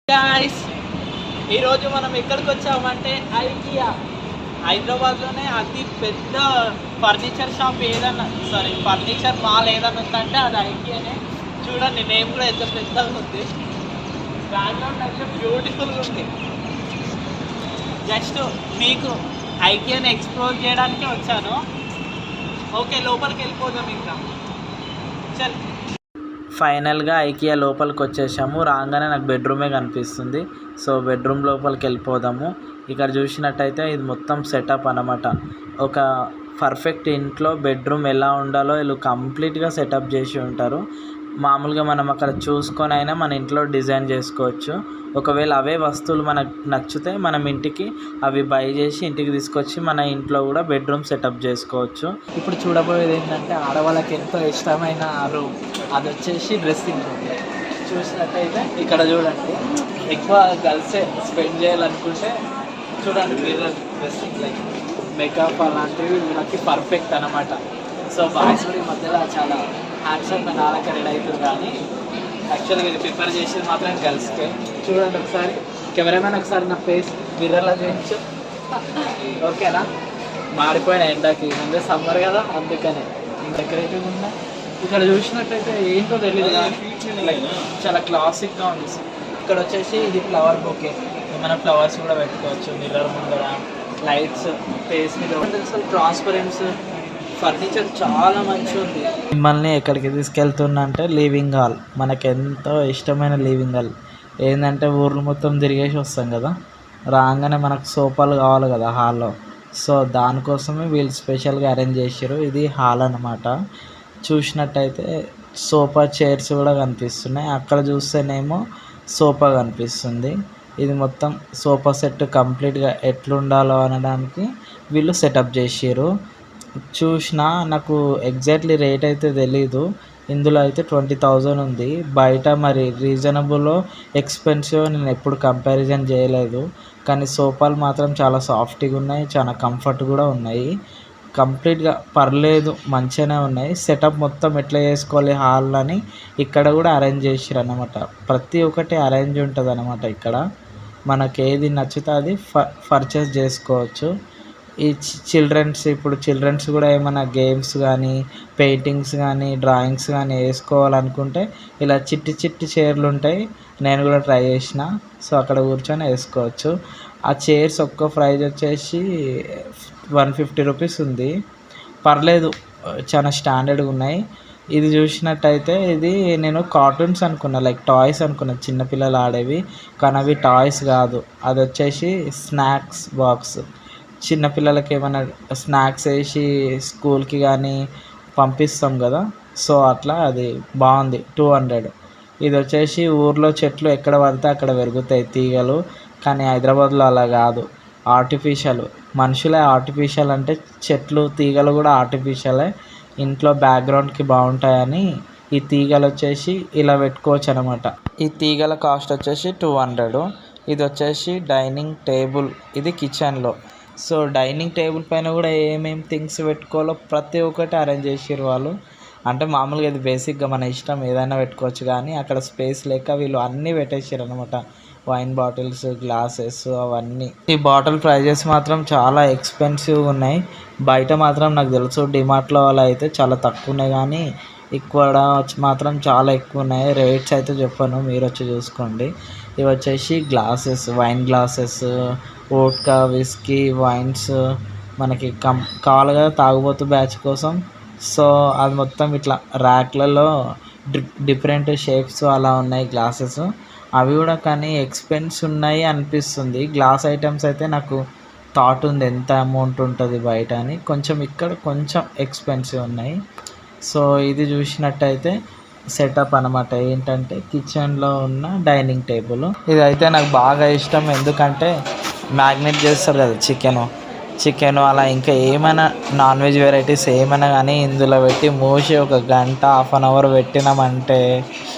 Guys, ఈరోజు మనం ఎక్కడికి వచ్చామంటే ఐకియా. హైదరాబాద్లోనే అతి పెద్ద ఫర్నిచర్ షాప్ ఏదన్నా ఫర్నిచర్ మాల్ ఏదన్నా ఉందంటే అది ఐకియానే. చూడండి, నేమ్ కూడా ఎంత పెద్దగా ఉంది. బ్యాక్గ్రౌండ్ అయితే బ్యూటిఫుల్గా ఉంది. జస్ట్ మీకు ఐకియాని ఎక్స్ప్లోర్ చేయడానికి వచ్చాను. ఓకే, లోపలికి వెళ్ళిపోదాం ఇంకా. చల్, ఫైనల్గా ఐకియా లోపలికి వచ్చేసాము. రాగానే నాకు బెడ్రూమే కనిపిస్తుంది. సో బెడ్రూమ్ లోపలికి వెళ్ళిపోదాము. ఇక్కడ చూసినట్టయితే ఇది మొత్తం సెటప్ అన్నమాట. ఒక పర్ఫెక్ట్ ఇంట్లో బెడ్రూమ్ ఎలా ఉండాలో వీళ్ళు కంప్లీట్గా సెటప్ చేసి ఉంటారు. మామూలుగా మనం అక్కడ చూసుకొని అయినా మన ఇంట్లో డిజైన్ చేసుకోవచ్చు. ఒకవేళ అవే వస్తువులు మనకు నచ్చితే మనం ఇంటికి అవి బై చేసి ఇంటికి తీసుకొచ్చి మన ఇంట్లో కూడా బెడ్రూమ్ సెటప్ చేసుకోవచ్చు. ఇప్పుడు చూడబోయేది ఏంటంటే ఆడవాళ్ళకి ఎంతో ఇష్టమైన రూమ్, అది వచ్చేసి డ్రెస్సింగ్ రూమ్. చూసినట్టయితే ఇక్కడ చూడండి, ఎక్కువ గర్ల్సే స్పెండ్ చేయాలనుకుంటే చూడండి, మిర్రర్, డ్రెస్సింగ్ లైక్ మేకప్ అలాంటివి వీళ్ళకి పర్ఫెక్ట్ అనమాట. సో బాయ్స్ కూడా ఈ మధ్యలో చాలా హ్యాండ్సమ్గా నాలక రెడీ అవుతుంది, కానీ యాక్చువల్గా ఇది ప్రిఫర్ చేసేది మాత్రం గర్ల్స్కే. చూడండి ఒకసారి, కెమెరామెన్ ఒకసారి నా ఫేస్ మిర్రర్లో చూపించు. ఓకేనా? మాడిపోయిన ఎండకి, ముందే సమ్మర్ కదా, అందుకనే డెకరేటివ్ ఉన్నాయి. ఇక్కడ చూసినట్టయితే ఏంటో తెలియదు కానీ లైక్ చాలా క్లాసిక్గా ఉంది. ఇక్కడ వచ్చేసి ఇది ఫ్లవర్ బొకే, మనం ఫ్లవర్స్ కూడా పెట్టుకోవచ్చు. మిర్రర్ ముందర లైట్స్, ఫేస్ మీద అసలు ట్రాన్స్పరెన్స్, ఫర్నిచర్ చాలా మంచిగా ఉంది. మిమ్మల్ని ఎక్కడికి తీసుకెళ్తున్నా అంటే లివింగ్ హాల్. మనకు ఎంతో ఇష్టమైన లివింగ్ హాల్. ఏంటంటే ఊర్లు మొత్తం తిరిగేసి వస్తాం కదా, రాగానే మనకు సోఫాలు కావాలి కదా హాల్లో. సో దానికోసమే వీళ్ళు స్పెషల్గా అరేంజ్ చేసారు. ఇది హాల్ అన్నమాట. చూసినట్టయితే సోఫా చైర్స్ కూడా కనిపిస్తున్నాయి. అక్కడ చూస్తేనేమో సోఫా కనిపిస్తుంది. ఇది మొత్తం సోఫా సెట్ కంప్లీట్గా ఎట్లుండాలో అనడానికి వీళ్ళు సెటప్ చేసారు. చూసిన నాకు ఎగ్జాక్ట్లీ రేట్ అయితే తెలీదు. ఇందులో అయితే 20,000 ఉంది. బయట మరి రీజనబుల్ ఎక్స్పెన్సివ్ నేను ఎప్పుడు కంపారిజన్ చేయలేదు. కానీ సోఫాలు మాత్రం చాలా సాఫ్ట్గా ఉన్నాయి, చాలా కంఫర్ట్ కూడా ఉన్నాయి. కంప్లీట్గా పర్లేదు, మంచిగానే ఉన్నాయి. సెటప్ మొత్తం ఎట్లా చేసుకోవాలి హాల్ అని ఇక్కడ కూడా అరేంజ్ చేసారు అన్నమాట. ప్రతి ఒక్కటి అరేంజ్ ఉంటుంది అన్నమాట. ఇక్కడ మనకి ఏది నచ్చితే అది పర్చేస్ చేసుకోవచ్చు. ఈ చిల్డ్రన్స్ కూడా ఏమైనా గేమ్స్ కానీ, పెయింటింగ్స్ కానీ, డ్రాయింగ్స్ కానీ వేసుకోవాలనుకుంటే ఇలా చిట్టి చైర్లు ఉంటాయి. నేను కూడా ట్రై చేసిన. సో అక్కడ కూర్చొని వేసుకోవచ్చు. ఆ చైర్స్ ఒక్క ప్రైజ్ వచ్చేసి 150 రూపీస్ ఉంది. పర్లేదు, చాలా స్టాండర్డ్గా ఉన్నాయి. ఇది చూసినట్టయితే ఇది నేను కార్టూన్స్ అనుకున్నా, లైక్ టాయ్స్ అనుకున్నా, చిన్నపిల్లలు ఆడేవి. కానీ అవి టాయ్స్ కాదు, అది వచ్చేసి స్నాక్స్ బాక్స్. చిన్నపిల్లలకి ఏమైనా స్నాక్స్ వేసి స్కూల్కి కానీ పంపిస్తాం కదా, సో అట్లా అది బాగుంది. 200. ఇది వచ్చేసి ఊర్లో చెట్లు ఎక్కడ పడితే అక్కడ పెరుగుతాయి తీగలు, కానీ హైదరాబాద్లో అలా కాదు, ఆర్టిఫిషియల్. మనుషులే ఆర్టిఫిషియల్ అంటే చెట్లు తీగలు కూడా ఆర్టిఫిషియలే. ఇంట్లో బ్యాక్గ్రౌండ్కి బాగుంటాయని ఈ తీగలు వచ్చేసి ఇలా పెట్టుకోవచ్చు అనమాట. ఈ తీగల కాస్ట్ వచ్చేసి 200. ఇది వచ్చేసి డైనింగ్ టేబుల్, ఇది కిచెన్లో. సో డైనింగ్ టేబుల్ పైన కూడా ఏమేమి థింగ్స్ పెట్టుకోవాలో ప్రతి ఒక్కటి అరేంజ్ చేసారు వాళ్ళు. అంటే మామూలుగా ఇది బేసిక్గా మన ఇష్టం ఏదైనా పెట్టుకోవచ్చు, కానీ అక్కడ స్పేస్ లేక వీళ్ళు అన్నీ పెట్టేసారు అనమాట. వైన్ బాటిల్స్, గ్లాసెస్ అవన్నీ. ఈ బాటిల్ ప్రైజెస్ మాత్రం చాలా ఎక్స్పెన్సివ్గా ఉన్నాయి. బయట మాత్రం నాకు తెలుసు డిమార్ట్లో అలా అయితే చాలా తక్కువ ఉన్నాయి, కానీ ఇక్కడ మాత్రం చాలా ఎక్కువ ఉన్నాయి. రేట్స్ అయితే చెప్పాను, మీరు వచ్చి చూసుకోండి. ఇవి వచ్చేసి glasses, wine glasses, vodka, whisky, wines మనకి కావాలి కదా తాగుబోతు బ్యాచ్ కోసం. సో అది మొత్తం ఇట్లా ర్యాక్లలో డిఫరెంట్ షేప్స్ అలా ఉన్నాయి గ్లాసెస్. అవి కూడా కానీ ఎక్స్పెన్స్ ఉన్నాయి అనిపిస్తుంది. గ్లాస్ ఐటమ్స్ అయితే నాకు థాట్ ఉంది ఎంత అమౌంట్ ఉంటుంది బయట అని. ఇక్కడ కొంచెం ఎక్స్పెన్సివ్ ఉన్నాయి. సో ఇది చూసినట్టయితే సెటప్ అనమాట. ఏంటంటే కిచెన్లో ఉన్న డైనింగ్ టేబుల్. ఇది అయితే నాకు బాగా ఇష్టం, ఎందుకంటే మ్యాగ్నేట్ చేస్తారు కదా చికెన్ అలా ఇంకా ఏమైనా నాన్ వెజ్ వెరైటీస్ ఏమైనా కానీ ఇందులో పెట్టి మూసి 1 గంట, హాఫ్ అన్ అవర్ పెట్టినామంటే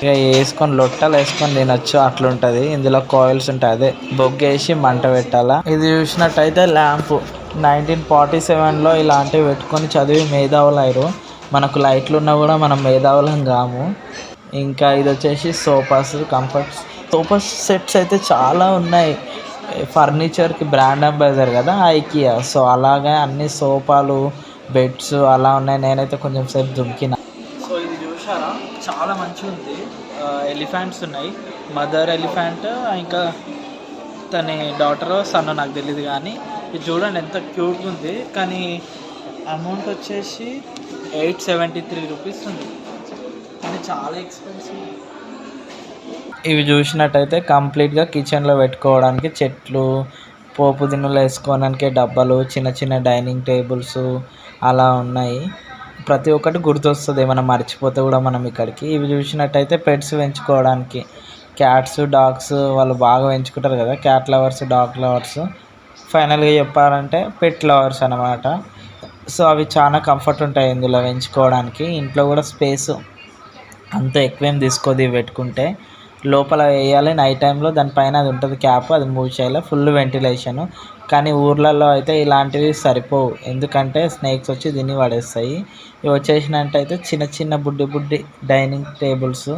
ఇక వేసుకొని లొట్టలు వేసుకొని తినొచ్చు, అట్లుంటుంది. ఇందులో కాయిల్స్ ఉంటాయి, అదే బొగ్గేసి మంట పెట్టాలా. ఇది చూసినట్టయితే ల్యాంపు 1947లో ఇలాంటివి పెట్టుకొని చదివి మేధావులు అయ్యారు. మనకు లైట్లు ఉన్నా కూడా మనం మేధావులం కాము. ఇంకా ఇది వచ్చేసి సోఫాస్, కంఫర్ట్ సోఫా సెట్స్ అయితే చాలా ఉన్నాయి. ఫర్నిచర్కి బ్రాండ్ అంబాసిడర్ కదా ఐకియా. సో అలాగే అన్ని సోఫాలు, బెడ్స్ అలా ఉన్నాయి. నేనైతే కొంచెం సేపు దుమికిన. సో ఇది చూసారా, చాలా మంచిగా ఉంది. ఎలిఫెంట్స్ ఉన్నాయి, మదర్ ఎలిఫెంట్, ఇంకా తన డాటర్ సన్ నాకు తెలియదు, కానీ ఇది చూడండి ఎంత క్యూట్గా ఉంది. కానీ అమౌంట్ వచ్చేసి 873 రూపీస్ ఉంది, కానీ చాలా ఎక్స్పెన్సివ్. ఇవి చూసినట్టయితే కంప్లీట్గా కిచెన్లో పెట్టుకోవడానికి చెట్లు, పోపు దినులు వేసుకోవడానికి డబ్బాలు, చిన్న చిన్న డైనింగ్ టేబుల్స్ అలా ఉన్నాయి. ప్రతి ఒక్కటి గుర్తొస్తుంది ఏమైనా మర్చిపోతే కూడా మనం ఇక్కడికి. ఇవి చూసినట్టయితే పెట్స్ పెంచుకోవడానికి క్యాట్స్, డాగ్స్ వాళ్ళు బాగా పెంచుకుంటారు కదా, క్యాట్ లవర్స్, డాగ్ లవర్స్. ఫైనల్గా చెప్పాలంటే పెట్ లవర్స్ అన్నమాట. సో అవి చాలా కంఫర్ట్ ఉంటాయి ఇందులో పెంచుకోవడానికి. ఇంట్లో కూడా స్పేస్ అంత ఎక్కువేం తీసుకోదు ఇవి పెట్టుకుంటే. లోపల వేయాలి నైట్ టైంలో, దానిపైన అది ఉంటుంది క్యాప్, అది మూవ్ చేయాలి, ఫుల్ వెంటిలేషను. కానీ ఊర్లలో అయితే ఇలాంటివి సరిపోవు, ఎందుకంటే స్నేక్స్ వచ్చి తిని పడేస్తాయి. ఇవి వచ్చేసినట్టయితే చిన్న చిన్న బుడ్డి డైనింగ్ టేబుల్స్.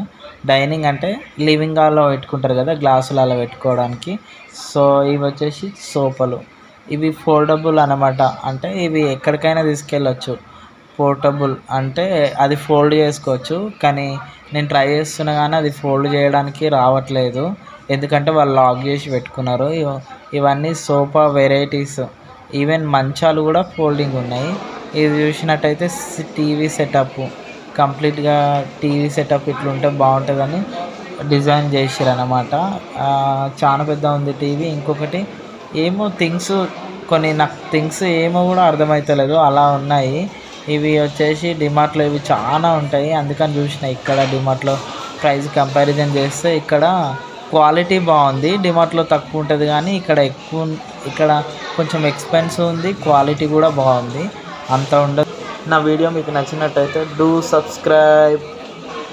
డైనింగ్ అంటే లివింగ్ హాల్లో పెట్టుకుంటారు కదా, గ్లాసులు అలా పెట్టుకోవడానికి. సో ఇవి వచ్చేసి సోఫాలు. ఇవి ఫోల్డబుల్ అన్నమాట, అంటే ఇవి ఎక్కడికైనా తీసుకెళ్ళచ్చు. పోర్టబుల్ అంటే అది ఫోల్డ్ చేసుకోవచ్చు, కానీ నేను ట్రై చేస్తున్నా కానీ అది ఫోల్డ్ చేయడానికి రావట్లేదు, ఎందుకంటే వాళ్ళు లాక్ చేసి పెట్టుకున్నారు. ఇవన్నీ సోఫా వెరైటీస్. ఈవెన్ మంచాలు కూడా ఫోల్డింగ్ ఉన్నాయి. ఇది చూసినట్టయితే టీవీ సెటప్, కంప్లీట్గా టీవీ సెటప్ ఇట్లుంటే బాగుంటుందని డిజైన్ చేసారు అన్నమాట. చాలా పెద్ద ఉంది టీవీ. ఇంకొకటి ఏమో థింగ్స్, కొన్ని నాకు థింగ్స్ ఏమో కూడా అర్థమవుతలేదు అలా ఉన్నాయి. ఇవి వచ్చేసి డిమార్ట్లో ఇవి చాలా ఉంటాయి, అందుకని చూసిన ఇక్కడ డిమార్ట్లో ప్రైస్ కంపారిజన్ చేస్తే ఇక్కడ క్వాలిటీ బాగుంది. డిమార్ట్లో తక్కువ ఉంటుంది కానీ ఇక్కడ కొంచెం ఎక్స్పెన్సివ్ ఉంది, క్వాలిటీ కూడా బాగుంది, అంత ఉండదు. నా వీడియో మీకు నచ్చినట్టయితే డూ సబ్స్క్రైబ్.